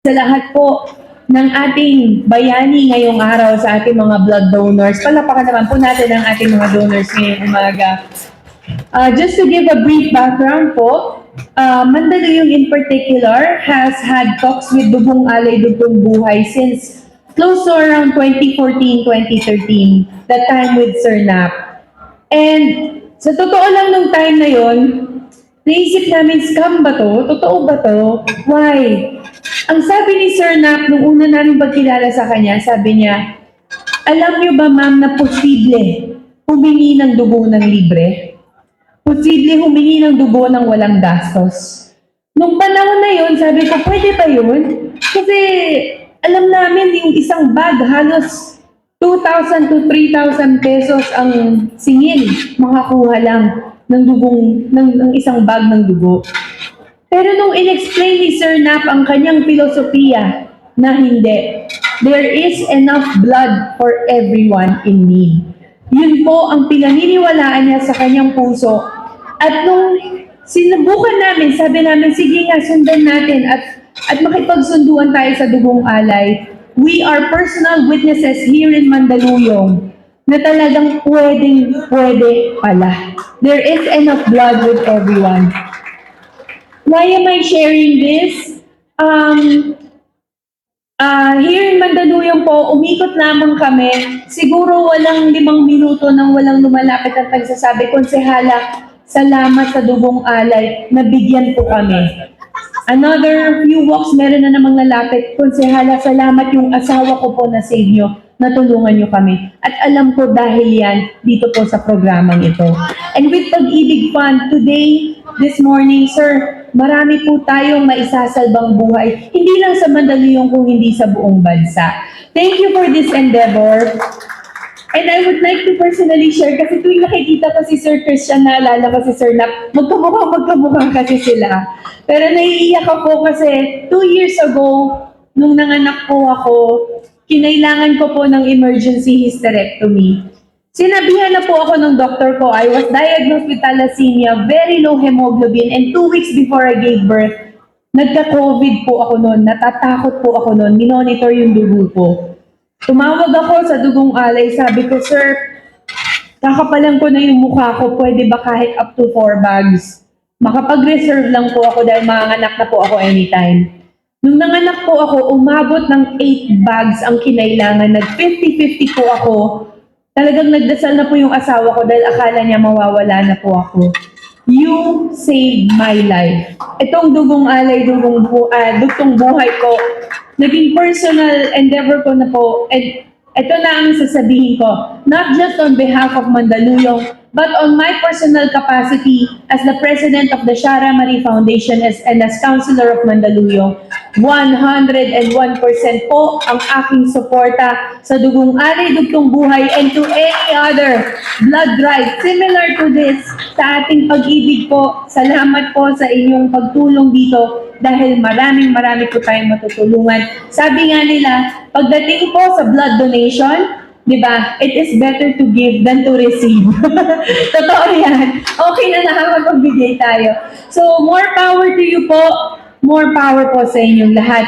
sa lahat po ng ating bayani ngayong araw sa ating mga blood donors. Palapakan naman po natin ang ating mga donors ngayong umaga. Just to give a brief background po, Mandaluyong in particular has had talks with Dugong Alay Dugong Buhay since close to around 2014-2013, that time with Sir Nap. And sa totoo lang nung time na yon, naisip namin, scam ba to? Totoo ba to? Why? Ang sabi ni Sir Nap, nung una namin pagkilala sa kanya, sabi niya, alam niyo ba ma'am na posible humingi ng dugo ng libre? Posible humingi ng dugo ng walang gastos. Nung panahon na yun, sabi ko, pwede ba yun? Kasi alam namin yung isang bag halos 2,000 to 3,000 pesos ang singil makakuha lang ng dugong ng isang bag ng dugo. Pero nung in-explain ni Sir Nap ang kanyang filosofiya na hindi, there is enough blood for everyone in need. Yun po ang pinaniniwalaan niya sa kanyang puso. At nung sinubukan namin, sabi namin, sige nga, sundan natin at makipagsunduan tayo sa Dugong Alay. We are personal witnesses here in Mandaluyong na talagang pwede pala. There is enough blood with everyone. Why am I sharing this? Here in Mandaluyong po, umikot lamang kami. Siguro walang 5 minuto nang walang lumalapit at nagsasabi, Konsehala, salamat sa Dugong Alay, nabigyan po kami. Another few walks, meron na namang lalapit, Konsehala, salamat yung asawa ko po na save nyo, natulungan nyo kami. At alam ko dahil yan dito po sa programang ito. And with Pag-ibig Fund, today, this morning, sir, marami po tayong maisasalbang buhay, hindi lang sa Mandaluyong kung hindi sa buong bansa. Thank you for this endeavor. And I would like to personally share, kasi tuwing nakikita ko si Sir Christian, naalala ko si Sir Nap, magkamukha kasi sila. Pero naiiyak ako kasi 2 years ago, nung nanganak po ako, kinailangan ko po ng emergency hysterectomy. Sinabihan na po ako ng doktor ko, I was diagnosed with thalassemia, very low hemoglobin, and 2 weeks before I gave birth, nagka-COVID po ako noon, natatakot po ako noon, minonitor yung dugo ko. Tumawag ako sa Dugong Alay, sabi ko, sir, kakapalan ko na yung mukha ko, pwede ba kahit up to 4 bags? Makapag-reserve lang po ako dahil manganak na po ako anytime. Nung nanganak po ako, umabot ng 8 bags ang kinailangan. Nag-50-50 po ako. Talagang nagdasal na po yung asawa ko dahil akala niya mawawala na po ako. You saved my life. Itong Dugong Alay, Dugtong Buhay ko, naging personal endeavor ko na po. And ito na ang sasabihin ko, not just on behalf of Mandaluyong, but on my personal capacity as the president of the Shara Marie Foundation and as councilor of Mandaluyong, 101% po ang aking suporta sa Dugong Alay, Dugtong Buhay, and to any other blood drive similar to this sa ating Pag-ibig po. Salamat po sa inyong pagtulong dito dahil marami po tayong matutulungan. Sabi nga nila, pagdating po sa blood donation, di ba, it is better to give than to receive. Totoo yan. Okay na nakakapagbigay tayo. So, more power to you po. More power po sa inyong lahat.